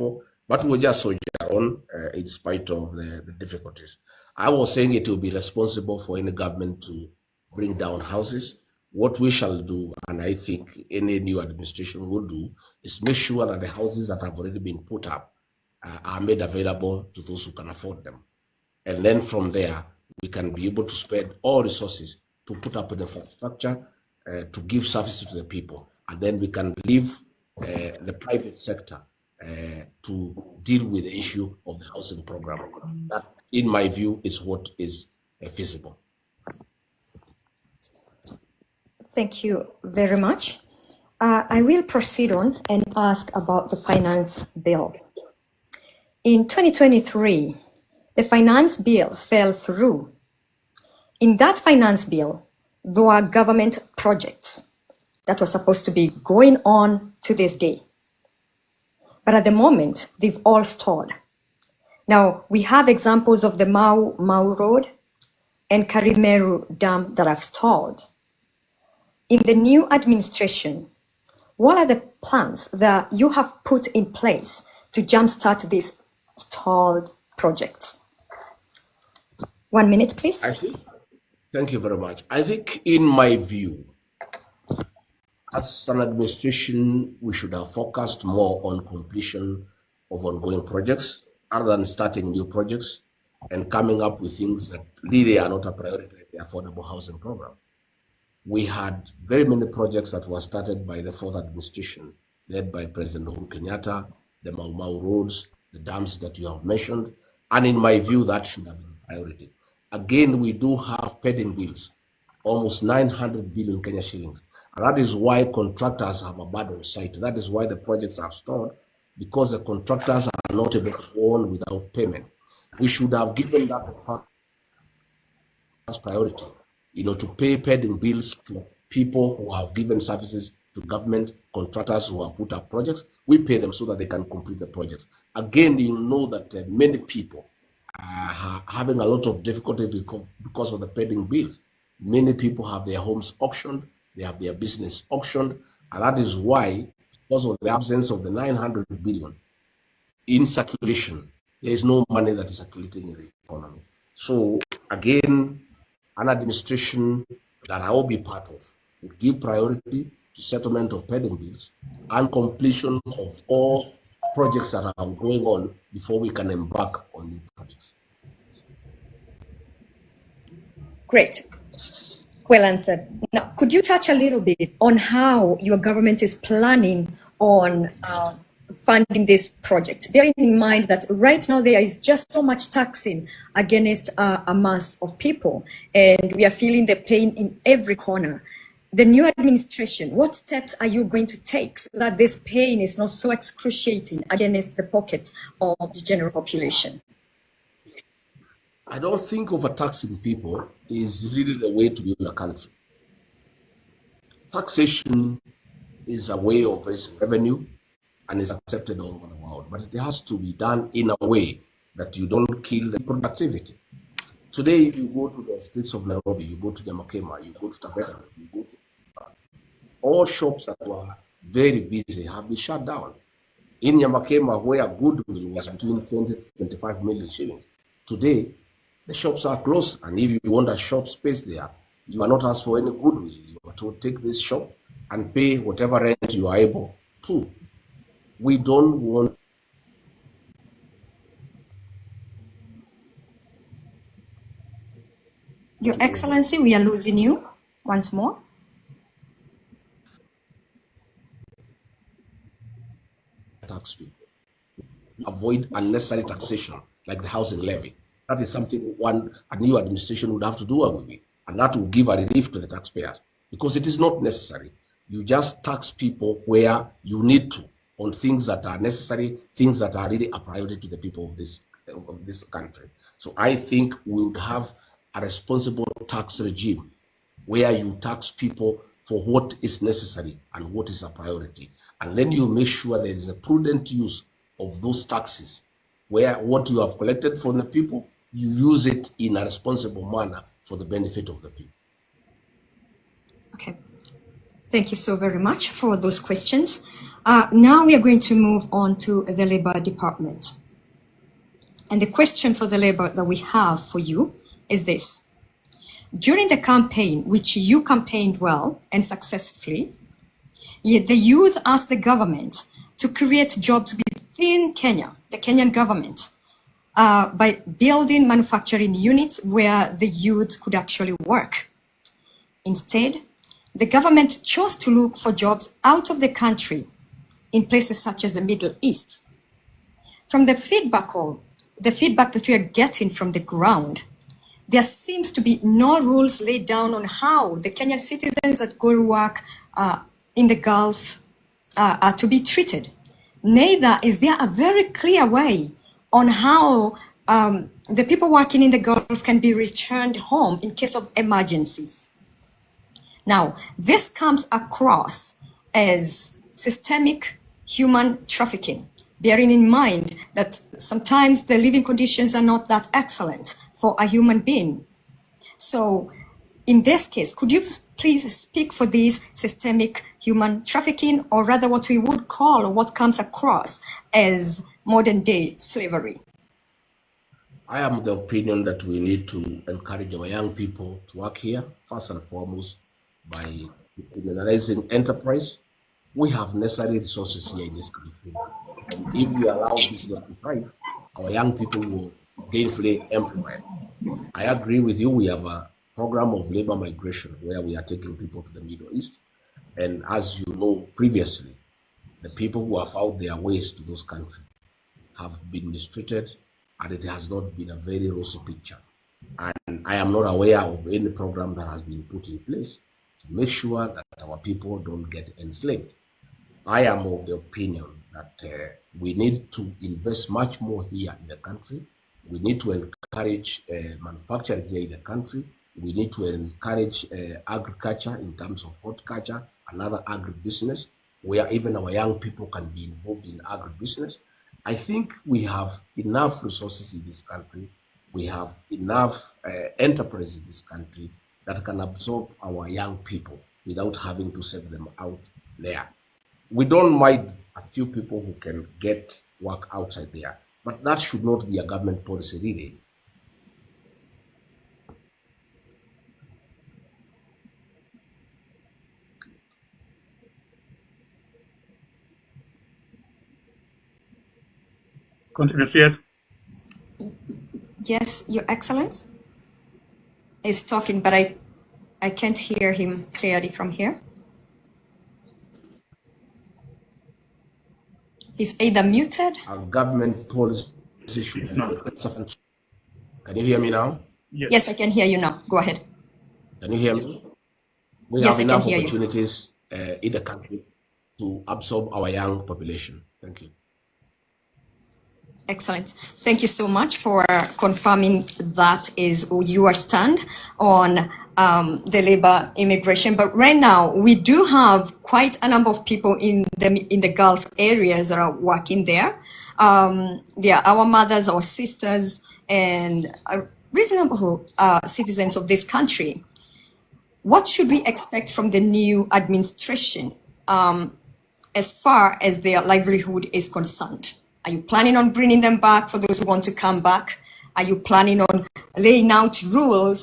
before, but we'll just soldier on in spite of the difficulties. I was saying it will be responsible for any government to bring down houses. What we shall do, and I think any new administration will do, is make sure that the houses that have already been put up are made available to those who can afford them. And then from there, we can be able to spend all resources to put up an infrastructure to give services to the people. And then we can leave the private sector to deal with the issue of the housing program. That, in my view, is what is feasible. Thank you very much. I will proceed on and ask about the finance bill. In 2023, the finance bill fell through. In that finance bill, there were government projects that were supposed to be going on to this day. But at the moment, they've all stalled. Now, we have examples of the Mau Road and Karimeru Dam that have stalled. In the new administration, what are the plans that you have put in place to jumpstart these stalled projects? 1 minute, please. Thank you very much. I think, in my view, as an administration, we should have focused more on completion of ongoing projects other than starting new projects and coming up with things that really are not a priority, like the affordable housing program. We had very many projects that were started by the fourth administration, led by President Uhuru Kenyatta, the Mau roads, the dams that you have mentioned, and in my view, that should have been a priority. Again, we do have pending bills, almost 900 billion Kenya shillings. And that is why contractors have abandoned site. That is why the projects have stalled, because the contractors are not able to go on without payment. We should have given that as priority, to pay pending bills to people who have given services to government contractors who have put up projects. We pay them so that they can complete the projects. Again, you know that many people are having a lot of difficulty because of the pending bills. Many people have their homes auctioned, they have their business auctioned, and that is why, because of the absence of the 900 billion in circulation, there is no money that is circulating in the economy. So again, an administration that I will be part of would give priority to settlement of pending bills and completion of all projects that are going on before we can embark on new projects. Great. Well answered. Now, could you touch a little bit on how your government is planning on funding this project, bearing in mind that right now there is just so much taxing against a mass of people, and we are feeling the pain in every corner. The new administration, what steps are you going to take so that this pain is not so excruciating against the pockets of the general population? I don't think overtaxing people is really the way to build a country. Taxation is a way of raising revenue and is accepted all over the world, but it has to be done in a way that you don't kill the productivity. Today, if you go to the streets of Nairobi, you go to Jamakema, you go to Taveta, you go to all shops that were very busy have been shut down. In Yamakema, where goodwill was between 20 to 25 million shillings, today the shops are closed, and if you want a shop space there, you are not asked for any goodwill. You are to take this shop and pay whatever rent you are able to. We don't want Your Excellency, we are losing you once more. tax people. Avoid unnecessary taxation like the housing levy. That is something a new administration would have to do away with, and that will give a relief to the taxpayers, because it is not necessary. You just tax people where you need to, on things that are necessary, things that are really a priority to the people of this country. So I think we would have a responsible tax regime where you tax people for what is necessary and what is a priority. And then you make sure there is a prudent use of those taxes, where what you have collected from the people, you use it in a responsible manner for the benefit of the people. Okay. Thank you so very much for those questions. Now we are going to move on to the Labor Department. And the question for the Labor that we have for you is this. During the campaign, which you campaigned well and successfully, the youth asked the government to create jobs within Kenya, the Kenyan government, by building manufacturing units where the youths could actually work. Instead, the government chose to look for jobs out of the country in places such as the Middle East. From the feedback that we are getting from the ground, there seems to be no rules laid down on how the Kenyan citizens that go to work in the Gulf are to be treated. Neither is there a very clear way on how the people working in the Gulf can be returned home in case of emergencies. Now, this comes across as systemic human trafficking, bearing in mind that sometimes the living conditions are not that excellent for a human being. So in this case, could you please speak for this systemic human trafficking, or rather what we would call, or what comes across as modern day slavery? I am of the opinion that we need to encourage our young people to work here, first and foremost, by criminalizing enterprise. We have necessary resources here in this country. And if we allow business to thrive, our young people will gainfully employed. I agree with you. We have a program of labor migration where we are taking people to the Middle East. And as you know previously, the people who have found their ways to those countries have been mistreated, and it has not been a very rosy picture. And I am not aware of any program that has been put in place to make sure that our people don't get enslaved. I am of the opinion that we need to invest much more here in the country. We need to encourage manufacturing here in the country. We need to encourage agriculture in terms of horticulture, another agribusiness, where even our young people can be involved in agribusiness. I think we have enough resources in this country. We have enough enterprise in this country that can absorb our young people without having to send them out there. We don't mind a few people who can get work outside there, but that should not be a government policy, really. Continuous, yes. Yes, Your Excellence is talking, but I can't hear him clearly from here. He's either muted. Our government policy should It's not. Can you hear me now? Yes, I can hear you now. Go ahead. Can you hear me? We Yes, have I can enough hear you. opportunities in the country to absorb our young population. Thank you. Excellent. Thank you so much for confirming that is your stand on the labor immigration. But right now, we do have quite a number of people in the Gulf areas that are working there. They are our mothers, our sisters, and reasonable citizens of this country. What should we expect from the new administration as far as their livelihood is concerned? Are you planning on bringing them back for those who want to come back? Are you planning on laying out rules